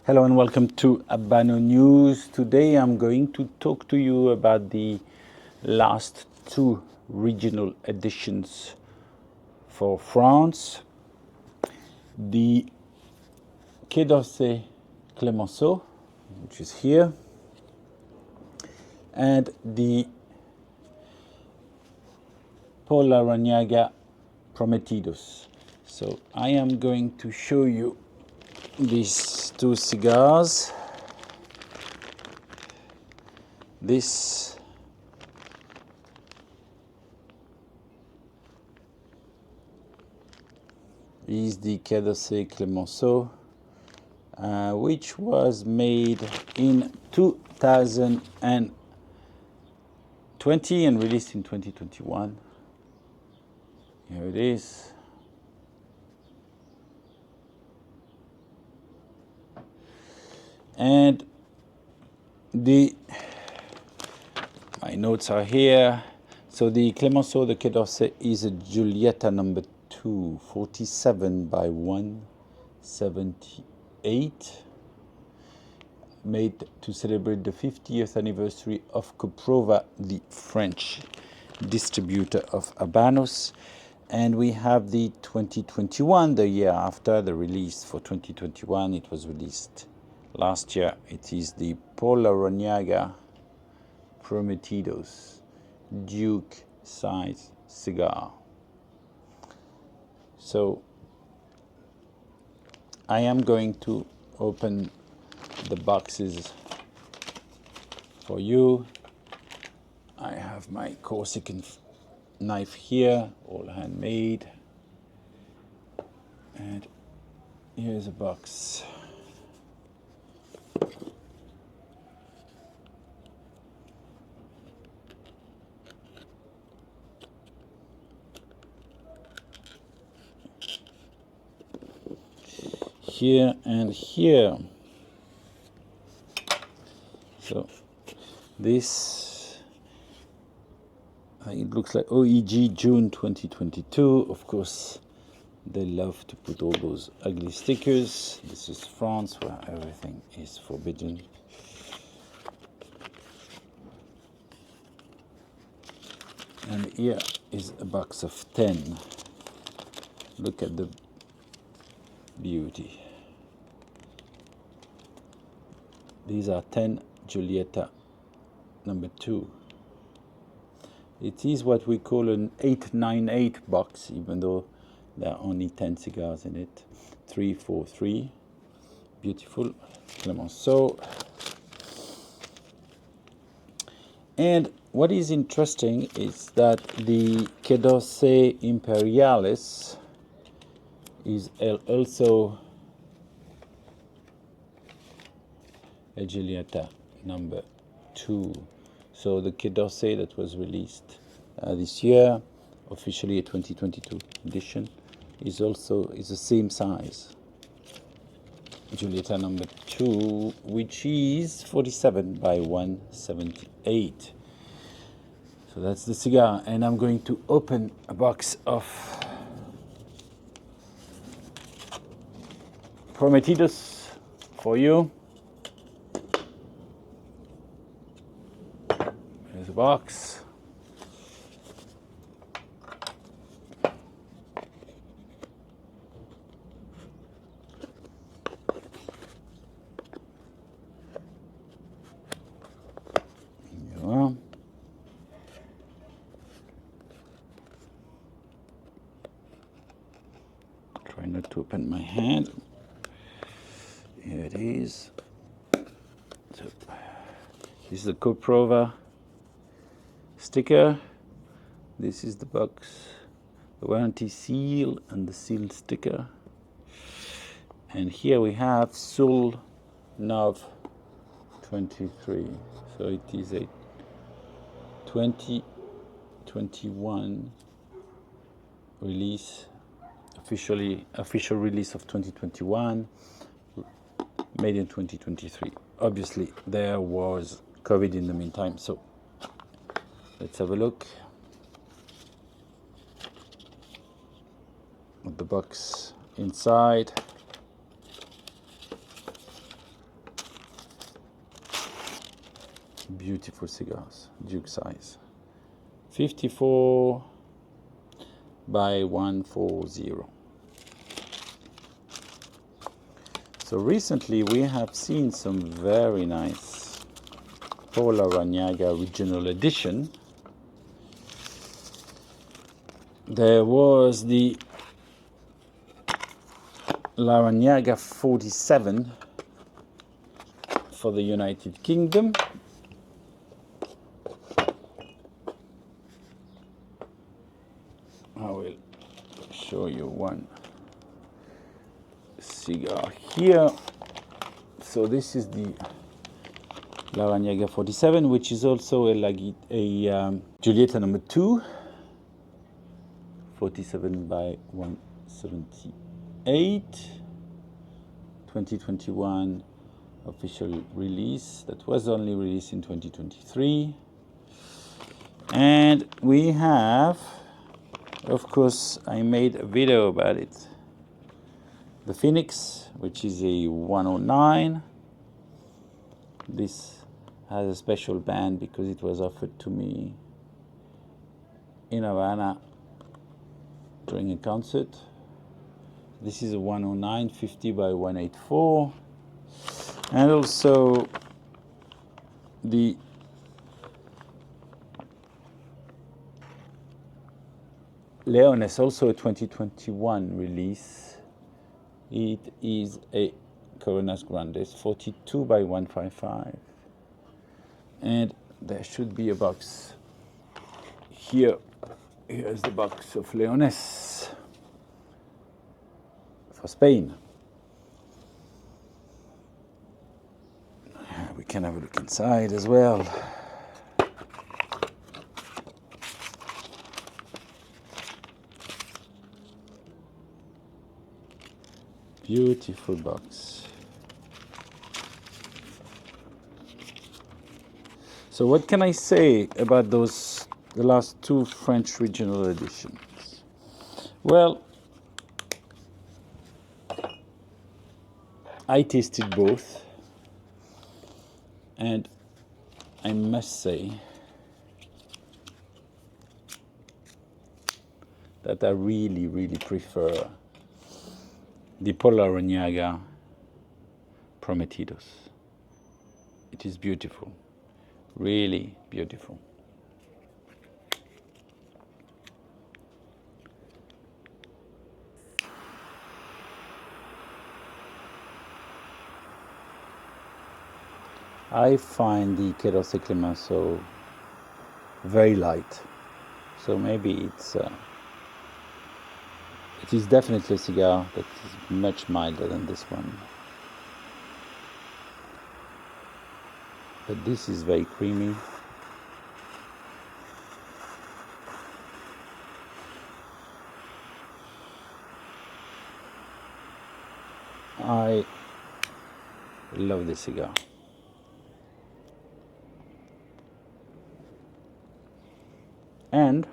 Hello and welcome to Habano News. Today I'm going to talk to you about the last two regional editions for France. The Quai d'Orsay Clemenceau, which is here, and the Por Larañaga Prometidos. So I am going to show you these two cigars. This is the Quai d'Orsay Clemenceau, which was made in 2020 and released in 2021. Here it is. And my notes are here. So the Clemenceau, the Quai d'Orsay, is a Giulietta number 2, 47 by 178, made to celebrate the 50th anniversary of Coprova, the French distributor of Habanos. And we have the 2021, the year after the release for 2021. It was released last year. It is the Por Larañaga Prometidos Duke size cigar. So I am going to open the boxes for you. I have my Corsican knife here, all handmade. And here's a box. Here and here. So this, it looks like OEG June 2022. Of course, they love to put all those ugly stickers. This is France, where everything is forbidden. And here is a box of 10. Look at the beauty. These are 10 Giulietta number 2. It is what we call an 898 box, even though there are only 10 cigars in it. 343. Beautiful Clemenceau. And what is interesting is that the Quai d'Orsay Imperialis is also a Giulietta number 2. So the Quai d'Orsay that was released this year, officially a 2022 edition, is the same size. Giulietta number 2, which is 47 by 178. So that's the cigar, and I'm going to open a box of Prometidos for you. Here's a box. Here you are. Try not to open my hand. Here it is. So, this is the Coprova sticker. This is the box, the warranty seal and the sealed sticker. And here we have Sul Nov 23. So it is a 2021 release, official release of 2021, made in 2023. Obviously, there was COVID in the meantime, so let's have a look at the box inside. Beautiful cigars, Duke size. 54 by 140. So recently we have seen some very nice Por Larañaga Regional Edition. There was the Larrañaga 47 for the United Kingdom. I will show you one cigar here. So this is the Larrañaga 47, which is also a Giulietta number 2, 47 by 178, 2021 official release. That was only released in 2023. And we have, of course, I made a video about it, the Phoenix, which is a 109. This has a special band because it was offered to me in Havana during a concert. This is a 109, 50 by 184. And also the Leones, also a 2021 release. It is a Coronas Grandes, 42 by 155. And there should be a box here. Here's the box of Leones for Spain. We can have a look inside as well. Beautiful box. So what can I say about the last two French regional editions? Well, I tasted both, and I must say that I really, really prefer the Por Larañaga Prometidos. It is beautiful, really beautiful. I find the Clos Clemenceau very light, so maybe it is definitely a cigar that is much milder than this one. But this is very creamy. I love this cigar. And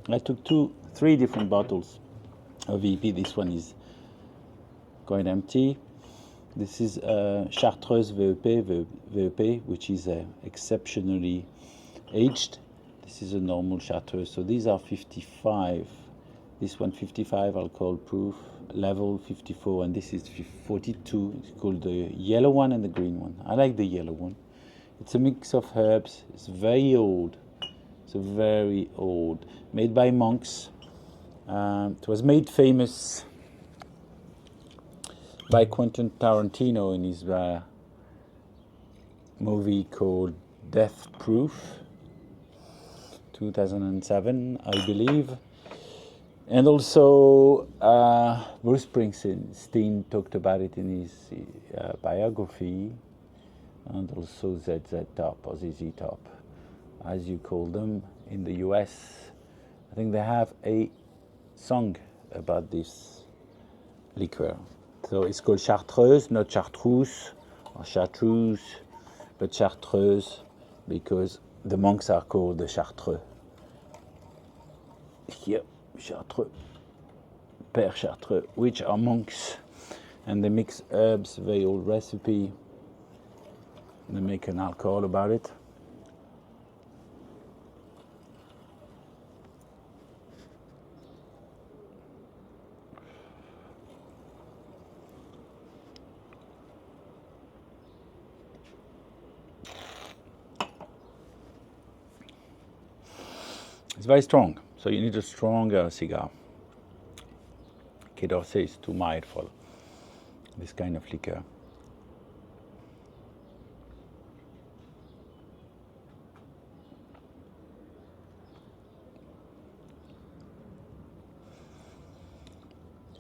I took three different bottles of EP. This one is quite empty. This is Chartreuse VEP, which is exceptionally aged. This is a normal Chartreuse. So these are 55. This one 55 alcohol proof, level 54, and this is 42. It's called the yellow one and the green one. I like the yellow one. It's a mix of herbs. It's very old. It's very old. Made by monks. It was made famous by Quentin Tarantino in his movie called Death Proof, 2007, I believe. And also Bruce Springsteen talked about it in his biography, and also ZZ Top or ZZ Top, as you call them in the US. I think they have a song about this liqueur. So it's called Chartreuse, not Chartreuse or Chartreuse, but Chartreuse because the monks are called the Chartreux. Here, Chartreux, Père Chartreux, which are monks, and they mix herbs, very old recipe. They make an alcohol about it. It's very strong, so you need a stronger cigar. Quai d'Orsay is too mild for this kind of liquor.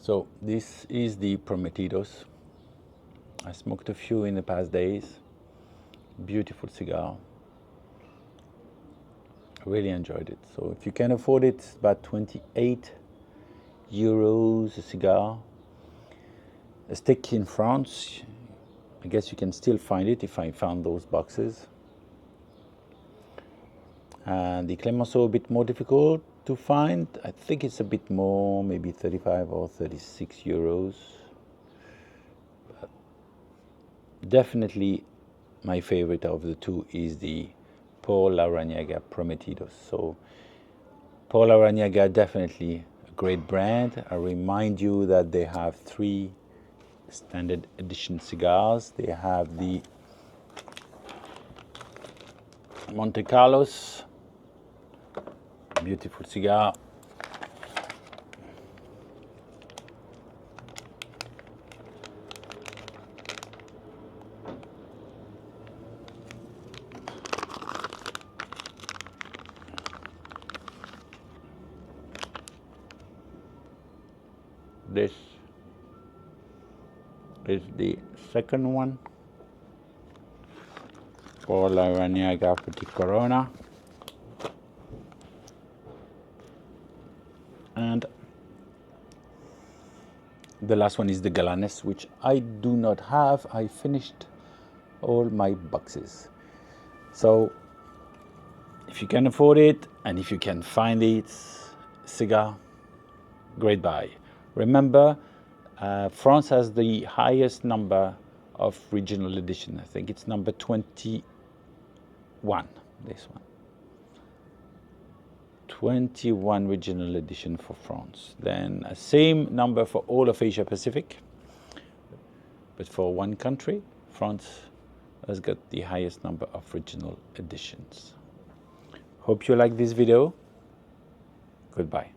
So this is the Prometidos. I smoked a few in the past days. Beautiful cigar. Really enjoyed it. So if you can afford it, it's about 28 euros a cigar. A stick in France, I guess you can still find it if I found those boxes. And the Clemenceau a bit more difficult to find. I think it's a bit more, maybe 35 or 36 euros. But definitely my favorite of the two is the Por Larañaga Prometidos. So Por Larañaga, definitely a great brand. I remind you that they have 3 standard edition cigars. They have the Monte Carlos, beautiful cigar. This is the second one, Por Larañaga Petit Corona. And the last one is the Galanes, which I do not have. I finished all my boxes. So if you can afford it and if you can find it, cigar, great buy. Remember, France has the highest number of regional edition. I think it's number 21, this one. 21 regional edition for France. Then a same number for all of Asia Pacific. But for one country, France has got the highest number of regional editions. Hope you like this video. Goodbye.